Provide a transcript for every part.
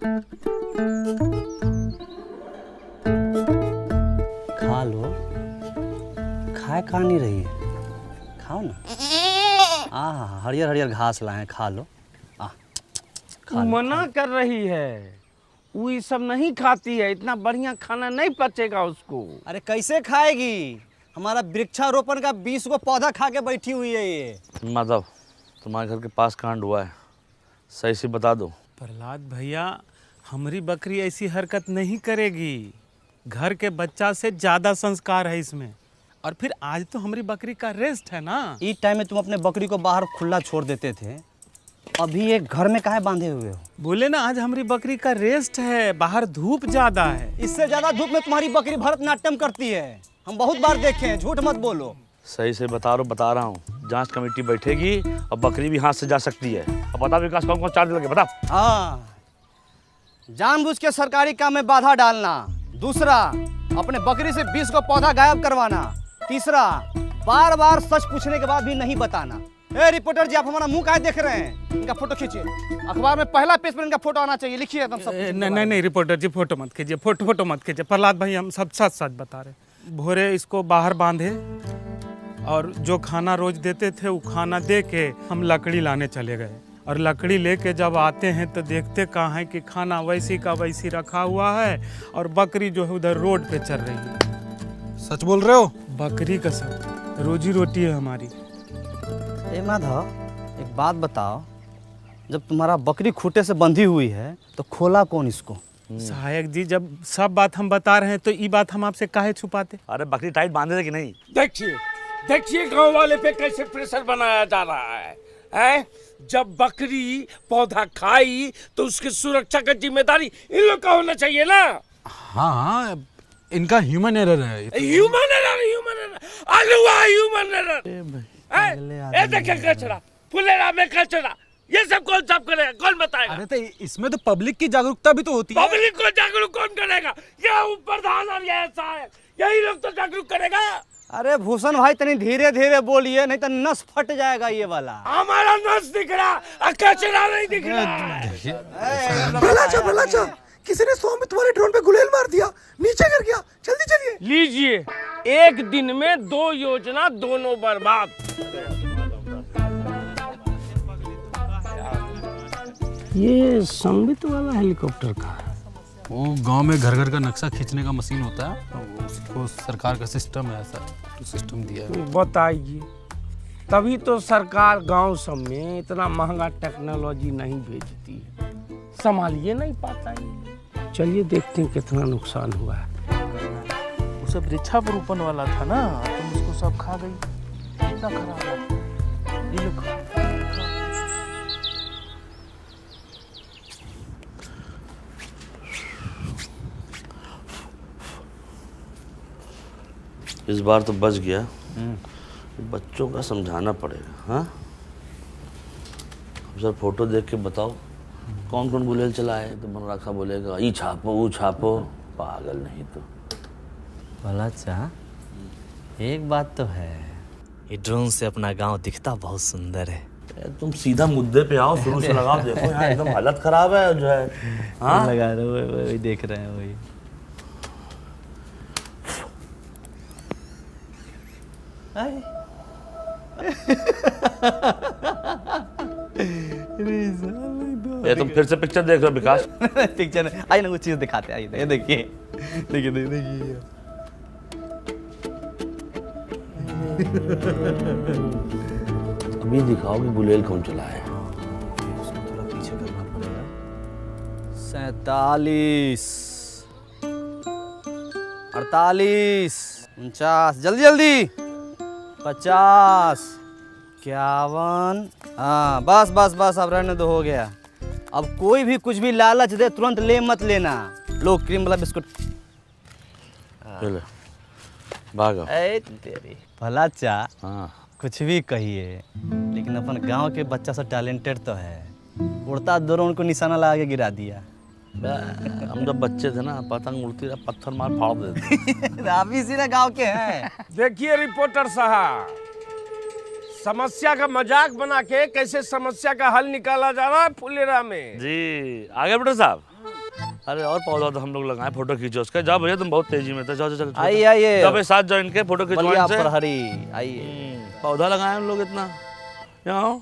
खा लो। खाए खा नहीं रही है, खाओ ना। हरियर हरियर घास लाए, खा लो। तू मना कर रही है, वो ये सब नहीं खाती है, इतना बढ़िया खाना नहीं पचेगा उसको। अरे कैसे खाएगी? हमारा वृक्षारोपण का 20 को पौधा खा के बैठी हुई है ये। माधव, तुम्हारे घर के पास कांड हुआ है, सही से बता दो। प्रहलाद भैया, हमारी बकरी ऐसी हरकत नहीं करेगी। घर के बच्चा से ज्यादा संस्कार है इसमें। और फिर आज तो हमारी बकरी का रेस्ट है ना। इस टाइम में तुम अपने बकरी को बाहर खुला छोड़ देते थे, अभी ये घर में काहे बांधे हुए हो? बोले ना आज हमारी बकरी का रेस्ट है, बाहर धूप ज्यादा है। इससे ज्यादा धूप में तुम्हारी बकरी भरतनाट्यम करती है, हम बहुत बार देखे हैं, झूठ मत बोलो। सही से बता रहा हूँ। जांच कमेटी बैठेगी और बकरी भी हाथ से जा सकती है। अब बता विकास, कौन कौन चार्ज लगे बता। हाँ, जानबूझ के सरकारी काम में बाधा डालना। दूसरा, अपने बकरी से 20 को पौधा गायब करवाना। तीसरा, बार बार सच पूछने के बाद भी नहीं बताना। ए रिपोर्टर जी, आप हमारा मुंह काहे देख रहे हैं? इनका फोटो खींचिए, अखबार में पहला पेज पर इनका फोटो आना चाहिए। लिखिए एकदम सब। नहीं रिपोर्टर जी, फोटो मत कीजिए, फोटो मत कीजिए। प्रहलाद भाई, हम सब सच सच बता रहे। भोरे इसको बाहर बांधे और जो खाना रोज देते थे वो खाना दे के हम लकड़ी लाने चले गए। और लकड़ी लेके जब आते हैं तो देखते कहाँ है कि खाना वैसी का वैसी रखा हुआ है और बकरी जो है उधर रोड पे चल रही है। सच बोल रहे हो? बकरी का सब रोजी रोटी है हमारी। ए माधव, एक बात बताओ, जब तुम्हारा बकरी खूंटे से बंधी हुई है तो खोला कौन इसको? सहायक जी, जब सब बात हम बता रहे हैं तो ये बात हम आपसे काहे छुपाते? अरे बकरी टाइट बांधे थे कि नहीं? देखिए गांव वाले पे कैसे प्रेशर बनाया जा रहा है? जब बकरी पौधा खाई तो उसकी सुरक्षा का जिम्मेदारी इन लोग का होना चाहिए ना। हाँ, इनका ह्यूमन एरर है। ह्यूमन एरर देखिए कचरा, फुलेरा में कचरा, ये सब कौन साफ करेगा? कौन बताएगा? अरे तो इसमें तो पब्लिक की जागरूकता भी तो होती है। पब्लिक को जागरूक कौन करेगा? ये प्रधान और ये सहायक, यही लोग तो जागरूक करेगा। अरे भूषण भाई, तनी धीरे धीरे बोलिए, नहीं तो नस फट जाएगा ये वाला। हमारा नस दिख रहा, कचरा नहीं दिख रहा। भला किसी ने 100 में तुम्हारे ड्रोन पे गुलेल मार दिया, नीचे गिर गया। जल्दी चलिए। लीजिए, एक दिन में 2 योजना, दोनों बर्बाद। ये संबित वाला हेलीकॉप्टर का है। वो गांव में घर घर का नक्शा खींचने का मशीन होता है, उसको सरकार का सिस्टम है, ऐसा तो सिस्टम दिया है। बताइए, तभी तो सरकार गांव सब में इतना महंगा टेक्नोलॉजी नहीं भेजती है, संभालिए नहीं पाता है। चलिए देखते हैं कितना नुकसान हुआ है। वो सब वृक्षारोपण वाला था ना, तुम उसको सब खा गई, कितना खराब है। ये लोग इस बार तो बच गया। बच्चों का समझाना पड़ेगा। हाँ, अब सर फोटो देख के बताओ कौन कौन गुलेल चला है। तो मन रखा बोलेगा ई छापो वो छापो, पागल नहीं तो। भला चाह, एक बात तो है, ये ड्रोन से अपना गांव दिखता बहुत सुंदर है। तुम सीधा मुद्दे पे आओ, शुरू से लगाओ। देखो यहाँ एकदम हालत खराब है जो है। हाँ लगा रहे हो, वही देख रहे हैं वही। ये तुम फिर से पिक्चर देख रहे हो विकास? पिक्चर आइए ना, वो चीज दिखाते हैं। आइए देखिए देखिए देखिए। अभी दिखाओ कि गुलेल कौन चला है। उसको थोड़ा पीछे करना पड़ेगा। 47 48 49, जल्दी जल्दी। 50 51। हाँ बस बस बस, अब रहने दो, हो गया। अब कोई भी कुछ भी लालच दे तुरंत ले मत लेना। लो क्रीम वाला बिस्कुट। भागो। तेरी भला चा। हाँ, कुछ भी कहिए, लेकिन अपन गांव के बच्चा सब टैलेंटेड तो है। उड़ता ड्रोन को निशाना लगा के गिरा दिया। हम जब बच्चे थे ना, पतंग उड़ती रहा, पत्थर मार फाड़ देते। आप इसी ना गांव के हैं। देखिए रिपोर्टर साहब, समस्या का मजाक बना के कैसे समस्या का हल निकाला जा रहा है फुलेरा में। जी आगे बेटा साहब। अरे और पौधा तो हम लोग लगाए, फोटो खींचो उसका। जाओ भैया, तुम बहुत तेजी में थे, जाओ जाओ जाओ। आइए आइए जाओ भाई, साथ जाओ इनके, फोटो खिंचवाओ बलिया इनसे। प्रहरी आइए। पौधा लगाए हम लोग इतना। यहाँ आओ।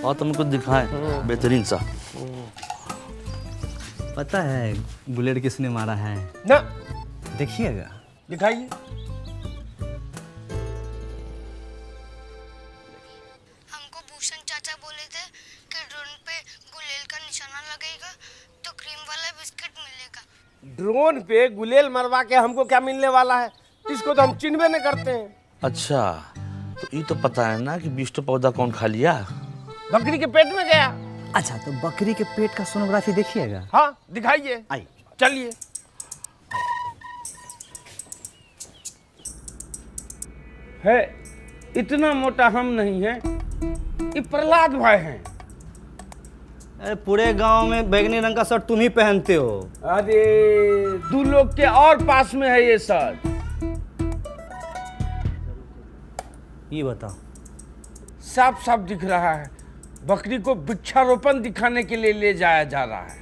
और तुम कुछ दिखाएं बेहतरीन सा। पता है बुलेट किसने मारा है? ना देखिएगा। दिखाइए। हमको भूषण चाचा बोले थे कि ड्रोन पे गुलेल का निशाना लगेगा तो क्रीम वाला बिस्किट मिलेगा। ड्रोन पे गुलेल मरवा के हमको क्या मिलने वाला है? इसको तो हम चिन्हबे नहीं करते हैं। अच्छा, तो ये तो पता है ना कि 20 पौधा कौन खा लिया? बकरी के पेट में गया। अच्छा, तो बकरी के पेट का सोनोग्राफी देखिएगा। हाँ दिखाइए। आइए। चलिए। है इतना मोटा हम नहीं है, ये प्रहलाद भाई हैं। अरे पूरे गांव में बैगनी रंग का शर्ट तुम ही पहनते हो। अरे 2 लोग के और पास में है ये शर्ट। ये बताओ। साफ साफ दिख रहा है बकरी को वृक्षारोपण दिखाने के लिए ले जाया जा रहा है।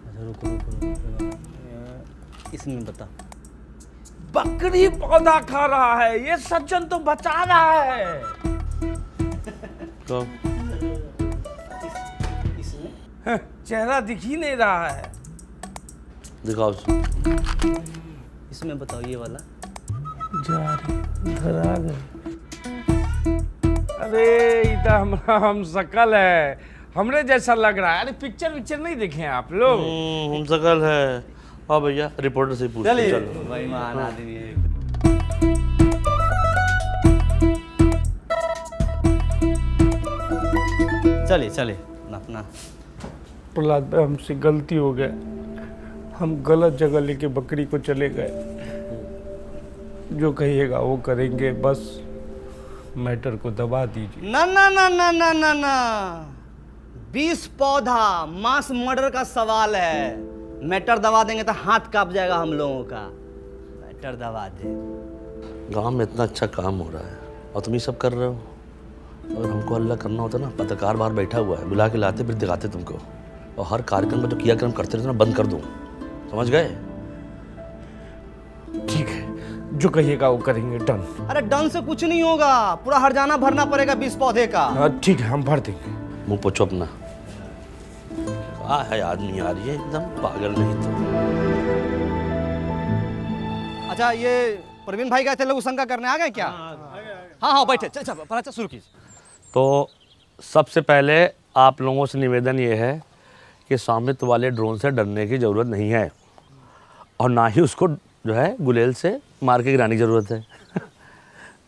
अच्छा रुको रुको रुको, इसमें बता। बकरी पौधा खा रहा है, ये सज्जन तो बचा रहा है। तो हाँ, चेहरा दिख ही नहीं रहा है। दिखाओ। इसमें बताओ ये वाला। जा रहे घर आ गए। अरे इधर हमारा हम शकल है, हमरे जैसा लग रहा है। अरे पिक्चर नहीं देखे हैं आप लोग? हम सकल है। हाँ भैया, रिपोर्टर से पूछ चलिए चलो। भाई, महान आदमी है। चलिए चलिए अपना। प्रहलाद भाई हमसे गलती हो गया, हम गलत जगह लेके बकरी को चले गए। जो कहिएगा वो करेंगे, बस मैटर को दबा दीजिए। ना ना ना ना ना ना ना, 20 पौधा मास मर्डर का सवाल है। मैटर दबा देंगे तो हाथ कांप जाएगा हम लोगों का। मैटर दबा दे। गांव में इतना अच्छा काम हो रहा है और तुम ये सब कर रहे हो। अगर हमको अल्लाह करना होता ना, पत्रकार बाहर बैठा हुआ है, बुला के लाते फिर दिखाते तुमको। और हर कार्यक्रम में जो क्रियाक्रम करते रहते ना, बंद कर दूँ। समझ गए? ठीक है, जो कहिएगा वो करेंगे। डन। अरे डन से कुछ नहीं होगा, पूरा हरजाना भरना पड़ेगा 20 पौधे का। हाँ ठीक है, हम भर देंगे। मुंह पोछो अपना। क्या है आदमी यार, ये एकदम पागल नहीं तो। अच्छा, ये प्रवीण भाई गए थे लघु शंका करने, आ गए क्या? हाँ हाँ बैठे। चल चल पर अच्छा शुरू कीजिए। तो सबसे पहले आप लोगों से निवेदन ये है कि स्वामित्व वाले ड्रोन से डरने की ज़रूरत नहीं है, और ना ही उसको जो है गुलेल से मार के गिराने की ज़रूरत है।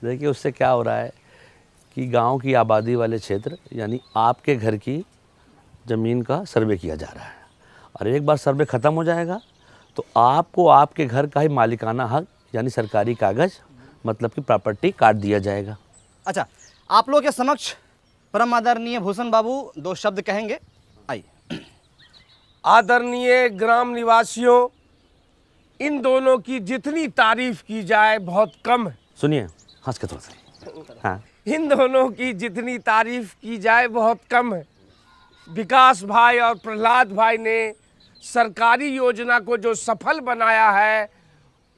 देखिए उससे क्या हो रहा है कि गांव की आबादी वाले क्षेत्र यानी आपके घर की ज़मीन का सर्वे किया जा रहा है, और एक बार सर्वे ख़त्म हो जाएगा तो आपको आपके घर का ही मालिकाना हक यानी सरकारी कागज़ मतलब कि प्रॉपर्टी काट दिया जाएगा। अच्छा, आप लोग के समक्ष परम आदरणीय भूषण बाबू 2 शब्द कहेंगे। आइए। आदरणीय ग्राम निवासियों, इन दोनों की जितनी तारीफ की जाए बहुत कम है। सुनिए, हंस के थोड़ा सा। हाँ, इन दोनों की जितनी तारीफ की जाए बहुत कम है। विकास भाई और प्रहलाद भाई ने सरकारी योजना को जो सफल बनाया है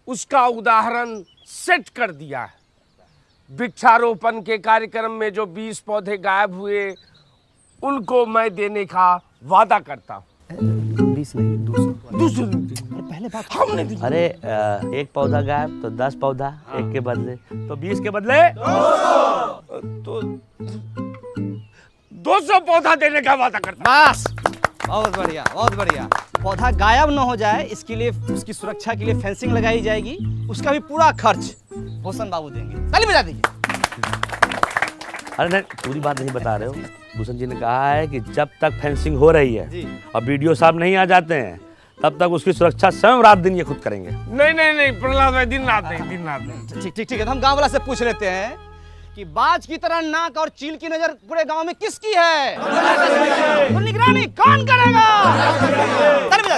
उसका उदाहरण सेट कर दिया है। वृक्षारोपण के कार्यक्रम में जो 20 पौधे गायब हुए उनको मैं देने का वादा करता हूँ। 20 नहीं, 200। पहले बात हमने दी। अरे एक पौधा गायब तो 10 पौधा एक के बदले, तो 20 के बदले तो 200 पौधा देने का वादा करता हूँ। बस, बहुत बढ़िया बहुत बढ़िया। पौधा गायब न हो जाए इसके लिए, उसकी सुरक्षा के लिए फेंसिंग लगाई जाएगी, उसका भी पूरा खर्च भूषण बाबू देंगे। ताली बजा दीजिए। अरे नहीं, पूरी बात नहीं बता रहे हो। भूषण जी ने कहा है कि जब तक फेंसिंग हो रही है और वीडियो साहब नहीं आ जाते हैं तब तक उसकी सुरक्षा स्वयं रात दिन ये खुद करेंगे। नहीं प्रहलाद भाई, दिन रात नहीं। ठीक ठीक ठीक है, तो हम गांव वाला से पूछ लेते हैं कि बाज की तरह नाक और चील की नजर पूरे गांव में किसकी है? तो निगरानी कौन करेगा? ताली बजा।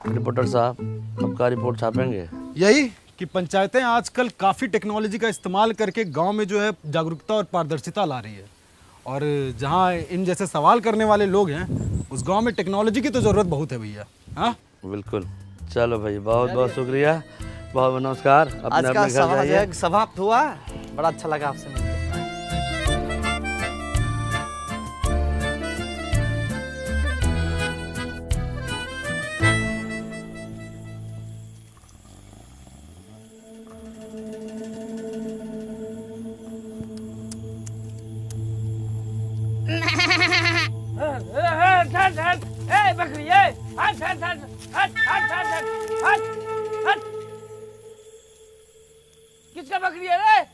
रिपोर्टर साहब, अब का रिपोर्ट छापेंगे? यही कि पंचायतें आजकल काफ़ी टेक्नोलॉजी का इस्तेमाल करके गांव में जो है जागरूकता और पारदर्शिता ला रही है, और जहाँ इन जैसे सवाल करने वाले लोग हैं उस गांव में टेक्नोलॉजी की तो ज़रूरत बहुत है भैया। हाँ बिल्कुल। चलो भाई, बहुत बहुत शुक्रिया, बहुत बहुत नमस्कार। आज अपने का अपने घर सभा जाइए। जग समाप्त हुआ। बड़ा अच्छा लगा आपसे मिलकर। बकरी हट हट हट हट हट हट हट हट हट। किसका बकरी है रे?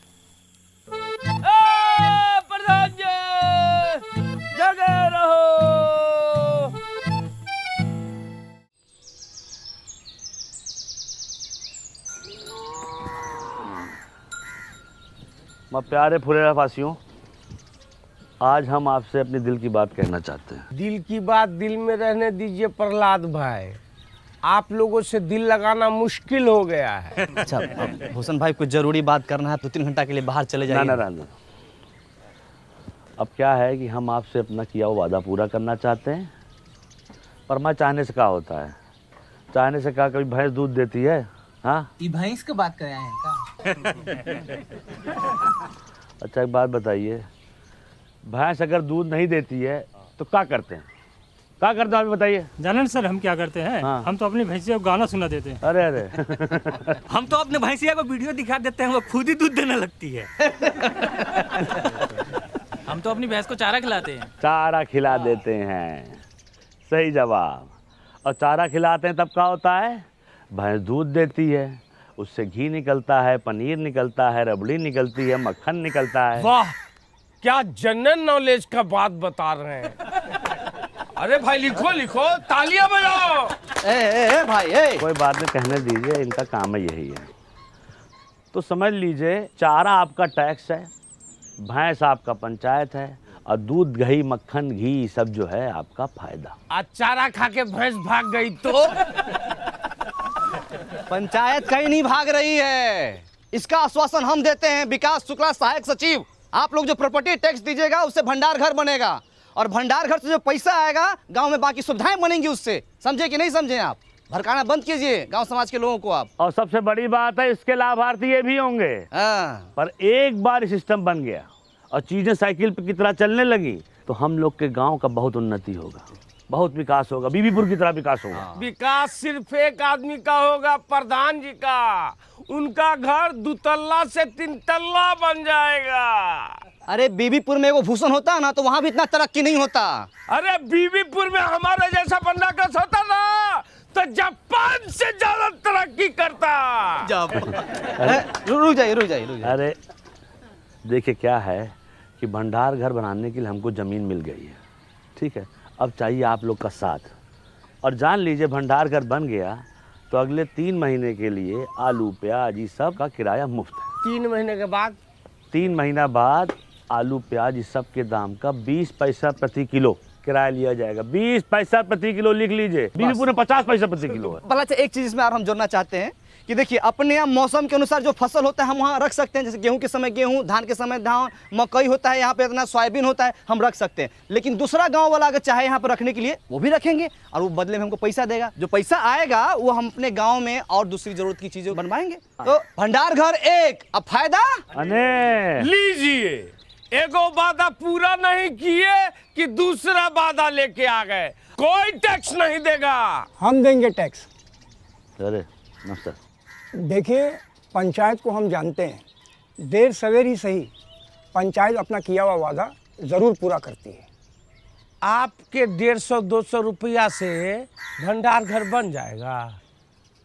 प्रधान जी जगे रहो। मैं प्यारे फुलेरा फासियों, आज हम आपसे अपने दिल की बात कहना चाहते हैं। दिल की बात दिल में रहने दीजिए प्रहलाद भाई, आप लोगों से दिल लगाना मुश्किल हो गया है। अच्छा अब भूषण भाई, कुछ जरूरी बात करना है तो 3 घंटा के लिए बाहर चले ना जाइए। ना ना ना। अब क्या है कि हम आपसे अपना किया हुआ वादा पूरा करना चाहते हैं, पर मैं चाहने से क्या होता है? चाहने से क्या कभी भैंस दूध देती है? हाँ, ये भैंस की बात कर रहे हैं का? अच्छा एक बात बताइए, भैंस अगर दूध नहीं देती है तो क्या करते हैं? क्या करते हैं आप बताइए। जाने सर हम क्या करते हैं? हाँ। हम तो अपनी भैंसिया को गाना सुना देते हैं। अरे अरे हम तो अपने भैंसिया को वीडियो दिखा देते हैं, वो खुद ही दूध देने लगती है। हम तो अपनी भैंस को चारा खिलाते हैं। चारा खिला देते हैं, सही जवाब। और चारा खिलाते हैं तब क्या होता है? भैंस दूध देती है, उससे घी निकलता है, पनीर निकलता है, रबड़ी निकलती है, मक्खन निकलता है। वाह, क्या जनरल नॉलेज का बात बता रहे हैं। अरे भाई लिखो लिखो, तालियां बजाओ। ए भाई ए। कोई बात नहीं, कहने दीजिए, इनका काम है यही है। तो समझ लीजिए, चारा आपका टैक्स है, भैंस आपका पंचायत है, और दूध दही मक्खन घी सब जो है आपका फायदा। आज चारा खा के भैंस भाग गई तो? पंचायत कहीं नहीं भाग रही है, इसका आश्वासन हम देते हैं। विकास शुक्ला सहायक सचिव, आप लोग जो प्रॉपर्टी टैक्स दीजिएगा उससे भंडार घर बनेगा, और भंडार घर से जो पैसा आएगा गांव में बाकी सुविधाएं बनेंगी उससे। समझे कि नहीं समझे? आप भड़काना बंद कीजिए गांव समाज के लोगों को आप। और सबसे बड़ी बात है, इसके लाभार्थी ये भी होंगे। हाँ। पर एक बार सिस्टम बन गया और चीजें साइकिल की तरह चलने लगी तो हम लोग के गांव का बहुत उन्नति होगा, बहुत विकास होगा, बीबीपुर की तरह विकास होगा। विकास सिर्फ एक आदमी का होगा, प्रधान जी का। उनका घर 2 तल्ला से 3 तल्ला बन जाएगा। अरे बीबीपुर में वो भूषण होता ना तो वहां भी इतना तरक्की नहीं होता। अरे बीबीपुर में हमारे जैसा बंदा कस होता ना तो जापान से ज्यादा तरक्की करता। रुक जाइए। अरे देखिए क्या है कि भंडार घर बनाने के लिए हमको ज़मीन मिल गई है, ठीक है। अब चाहिए आप लोग का साथ, और जान लीजिए भंडार घर बन गया तो अगले 3 महीने के लिए आलू प्याज ये सब का किराया मुफ्त है। 3 महीने के बाद? 3 महीना बाद आलू प्याज इस सब के दाम का 20 पैसा प्रति किलो किराया लिया जाएगा। 20 पैसा प्रति किलो, लिख लीजिए। बीबीपुर में 50 पैसा प्रति किलो है। भला एक चीज इसमें और हम जोड़ना चाहते हैं कि देखिए, अपने यहाँ मौसम के अनुसार जो फसल होता है हम वहाँ रख सकते हैं। जैसे गेहूं के समय गेहूं, धान के समय धान, मकई होता है यहाँ पे, इतना सोयाबीन होता है, हम रख सकते हैं। लेकिन दूसरा गांव वाला अगर चाहे यहाँ पर रखने के लिए वो भी रखेंगे, और वो बदले में हमको पैसा देगा। जो पैसा आएगा वो हम अपने गाँव में और दूसरी जरूरत की चीजें बनवाएंगे। तो भंडार घर एक, अब फायदा अने लीजिए। एगो वादा पूरा नहीं किए कि दूसरा वादा लेके आ गए। कोई टैक्स नहीं देगा। हम देंगे टैक्स। अरे नमस्कार। देखिए, पंचायत को हम जानते हैं, देर सवेर ही सही पंचायत अपना किया हुआ वादा ज़रूर पूरा करती है। आपके 150-200 रुपया से भंडार घर बन जाएगा।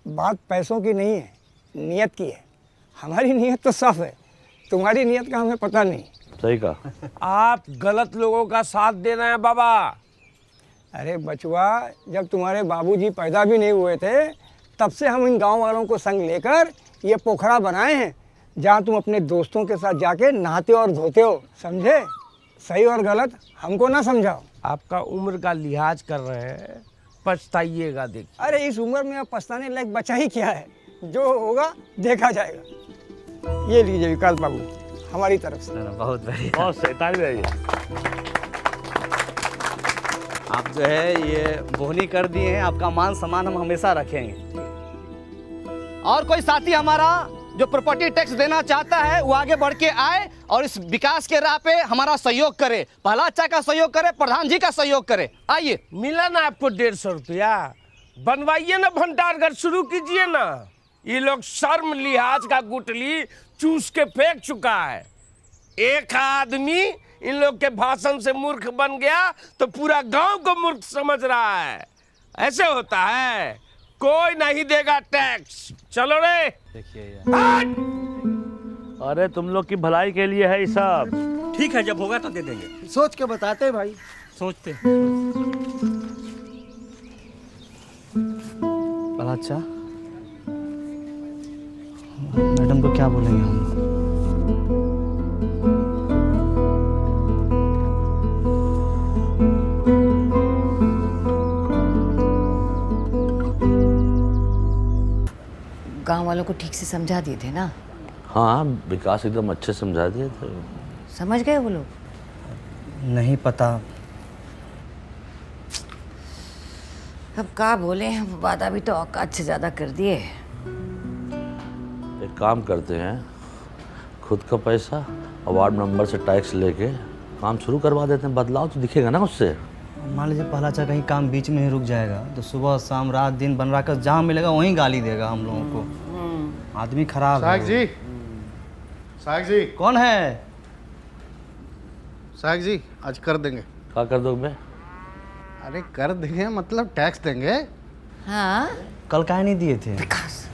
बात पैसों की नहीं है, नियत की है। हमारी नियत तो साफ है, तुम्हारी नियत का हमें पता नहीं। सही कहा। आप गलत लोगों का साथ दे रहे हैं बाबा। अरे बचवा, जब तुम्हारे बाबूजी पैदा भी नहीं हुए थे तब से हम इन गांव वालों को संग लेकर ये पोखरा बनाए हैं, जहां तुम अपने दोस्तों के साथ जाके नहाते और धोते हो। समझे? सही और गलत हमको ना समझाओ। आपका उम्र का लिहाज कर रहे हैं, पछताइएगा। देखिए, अरे इस उम्र में अब पछताने लायक बचा ही क्या है? जो होगा देखा जाएगा। ये लीजिए विकास बाबू, हमारी तरफ से। बहुत बढ़िया। बहुत सही, ताली बजाइए। आप जो है ये बोहनी कर दिए हैं, आपका मान सम्मान हम हमेशा रखेंगे। और कोई साथी हमारा जो प्रॉपर्टी टैक्स देना चाहता है वो आगे बढ़ के आए और इस विकास के राह पे हमारा सहयोग करे, पहला अच्छा का सहयोग करे, प्रधान जी का सहयोग करे। आइए। मिला ना आपको 150 रुपया, बनवाइए ना भंडारघर, शुरू कीजिए ना। ये लोग शर्म लिहाज का गुटली चूस के फेंक चुका है। एक आदमी इन लोग के भाषण से मूर्ख बन गया तो पूरा गांव को मूर्ख समझ रहा है। ऐसे होता है, कोई नहीं देगा टैक्स। चलो रे। देखिए अरे तुम लोग की भलाई के लिए है ये सब। ठीक है, जब होगा तो दे देंगे। सोच के बताते हैं भाई। सोचते हैं। पहला अच्छा मैडम को क्या बोलेंगे हम? गांव वालों को ठीक से समझा दिए थे ना? हाँ, विकास एकदम अच्छे समझा दिए थे। समझ गए वो लोग? नहीं पता। अब क्या बोले, वादा भी तो औकात से ज्यादा कर दिए। एक काम करते हैं, खुद का पैसा और वार्ड मेंबर से टैक्स लेके काम शुरू करवा देते हैं। बदलाव तो दिखेगा ना उससे। मान लीजिए पहला अच्छा कहीं काम बीच में ही रुक जाएगा तो सुबह शाम रात दिन बन रहा कर जहाँ मिलेगा वहीं गाली देगा हम लोगों को। आदमी खराब है। साहब जी कौन है? साहब जी आज कर देंगे। क्या कर दोगे? अरे कर देंगे मतलब टैक्स देंगे। हाँ, कल काहे नहीं दिए थे? विकास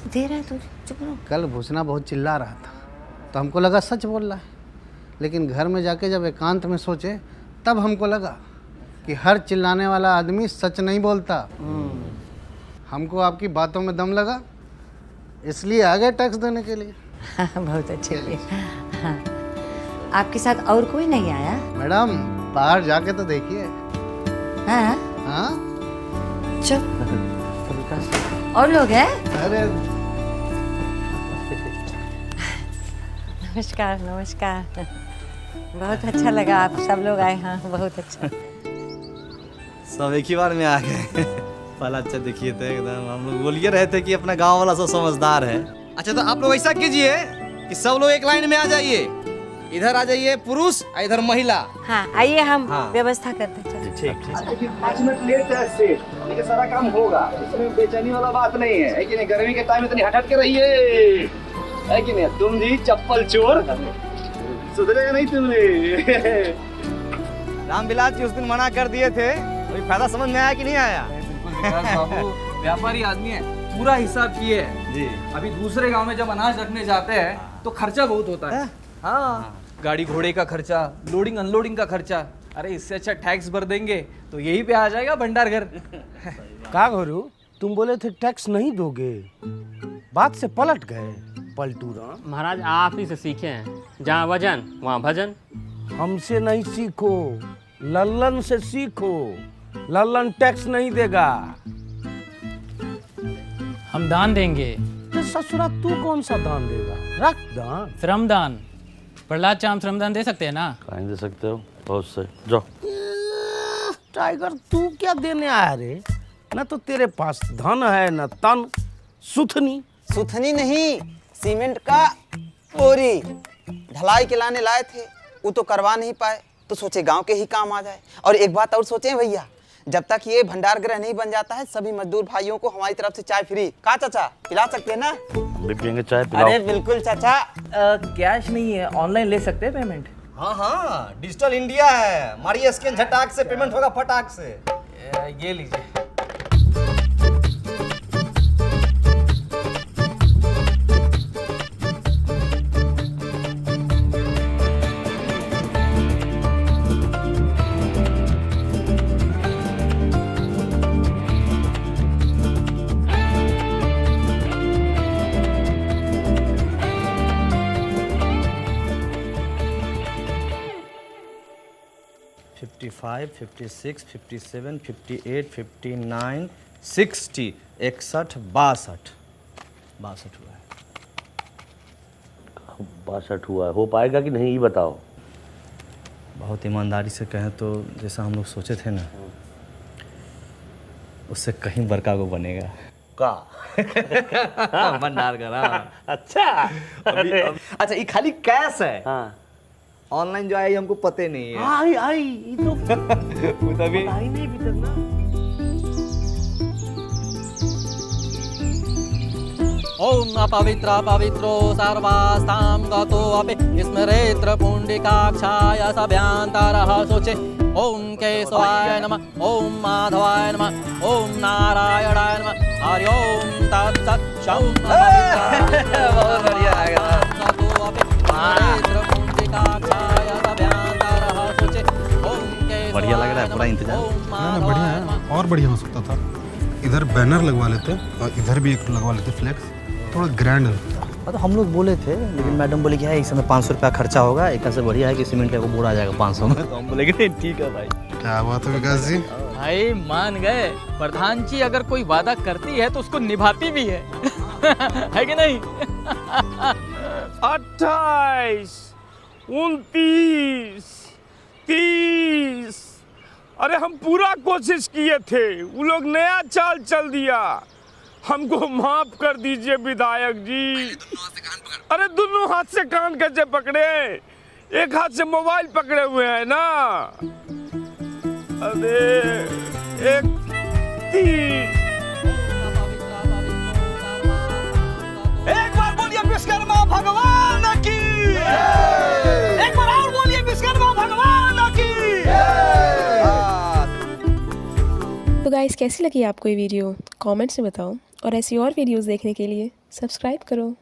दे रहा है तुझे, चुप रहो। कल भूसना बहुत चिल्ला रहा था तो हमको लगा सच बोल रहा है, लेकिन घर में जाके जब एकांत में सोचे तब हमको लगा कि हर चिल्लाने वाला आदमी सच नहीं बोलता। हमको आपकी बातों में दम लगा, इसलिए आ गए टैक्स देने के लिए। बहुत अच्छे हुए। हाँ। आपके साथ और कोई नहीं आया? मैडम बाहर जाके तो देखिए। हाँ हाँ चुप। और लोग हैं? अरे नमस्कार नमस्कार। बहुत अच्छा लगा आप सब लोग आए। हाँ बहुत अच्छा। सब एक ही बार में आ गए। पहला अच्छा देखिए थे एकदम, हम लोग बोलिए रहे थे कि अपना गांव वाला सब समझदार है। अच्छा तो आप लोग ऐसा कीजिए कि सब लोग एक लाइन में आ जाइए, इधर आ जाइए पुरुष और इधर महिला। हाँ आइए, हम हाँ। व्यवस्था करते हैं। ठीक। 5 मिनट लेट है, लेकिन सारा काम होगा, इसमें बेचैनी वाला बात नहीं है कि नहीं? गर्मी के टाइम में इतनी हट के रहिए, है कि नहीं? तुम जी चप्पल चोर, सुधरेगा नहीं तुमने। रामविलास जी उस दिन मना कर दिए थे, कोई फायदा समझ में आया कि नहीं आया? बाबू व्यापारी आदमी है, पूरा हिसाब किए है जी। अभी दूसरे गांव में जब अनाज रखने जाते हैं तो खर्चा बहुत होता है। हाँ, गाड़ी घोड़े का खर्चा, लोडिंग अनलोडिंग का खर्चा। अरे इससे अच्छा टैक्स भर देंगे तो यही पे आ जाएगा भंडार घर। का घोरू, तुम बोले थे टैक्स नहीं दोगे, बात से पलट गए। पलटू राम महाराज आप ही से सीखे हैं, जहाँ वजन वहाँ भजन। हमसे नहीं सीखो, लल्लन से सीखो। लल्लन टैक्स नहीं देगा। हम दान देंगे। तो ससुरा तू कौन सा दान देगा? रख दान। श्रमदान। प्रहलाद चाम श्रमदान दे सकते हैं ना? कहीं दे सकते हो, बहुत सही। जाओ। टाइगर तू क्या देने आया रे? न तो तेरे पास धन है न तन। सुथनी सुथनी नहीं, सीमेंट का बोरी ढलाई के लाने लाए थे, वो तो करवा नहीं पाए तो सोचे गांव के ही काम आ जाए। और एक बात और सोचे भैया, जब तक ये भंडार गृह नहीं बन जाता है सभी मजदूर भाइयों को हमारी तरफ से चाय फ्री। का चाचा पिला सकते हैं ना? हम भी पियेंगे चाय, पिलाओ। अरे बिल्कुल चाचा। कैश नहीं है, ऑनलाइन ले सकते हैं पेमेंट। हाँ हाँ, डिजिटल इंडिया है, मारिए स्कैन, झटाक से पेमेंट होगा फटाक से। ये लीजिए। $55, $56, $57, $58, $59, $60, 61, 62 हुआ है। 62 हुआ है, हो पाएगा कि नहीं ये बताओ। बहुत ईमानदारी से कहें तो जैसा हम लोग सोचे थे ना, उससे कहीं बड़का को बनेगा का भंडार का ना। अच्छा अच्छा ये खाली कैश है, हाँ ऑनलाइन जो आई हमको पता ही नहीं है। आई ये तो तभी आई नहीं अभी तक ना। ओम अपवित्र पवित्रो सर्वास्तां गतो अपि स्मरेत्र पुण्डिकाक्षाय सभ्यांतरः शोचे। ओम केशवाय नमः, ओम माधवाय नमः, ओम नारायणाय नमः, हरि ओम तत्सत्। शं बहुत बढ़िया आएगा। गतो अपि स्मरेत्र पुण्डिकाक्षाय सभ्यांतरः शोचे। ओम केशवाय बढ़िया लग रहा है, पूरा इंतजाम। ना बढ़िया है, और बढ़िया हो सकता था। इधर बैनर लगवा लेते और इधर भी एक लगवा लेते फ्लेक्स, थोड़ा ग्रैंड लगता। तो हम लोग बोले थे, लेकिन मैडम बोले कि है इस समय 500 रुपया खर्चा होगा, एक से बढ़िया है कि सीमेंट का बोरा आ जाएगा 500 में। तो हम बोले कि नहीं ठीक है भाई। क्या बात है विकास जी, भाई मान गए। प्रधान जी अगर कोई वादा करती है तो उसको निभाती भी है है कि नहीं? 28, 29, 30। अरे हम पूरा कोशिश किए थे, वो लोग नया चाल चल दिया। हमको माफ कर दीजिए विधायक जी। अरे दोनों हाथ से कान कैसे पकड़े? एक हाथ से मोबाइल पकड़े हुए हैं ना। अरे एक 30। एक बार बोलिए विश्वकर्मा भगवान की, एक बार और बोलिए विश्वकर्मा भगवान की। तो गाइस कैसी लगी आपको ये वीडियो कमेंट्स में बताओ, और ऐसी और वीडियोस देखने के लिए सब्सक्राइब करो।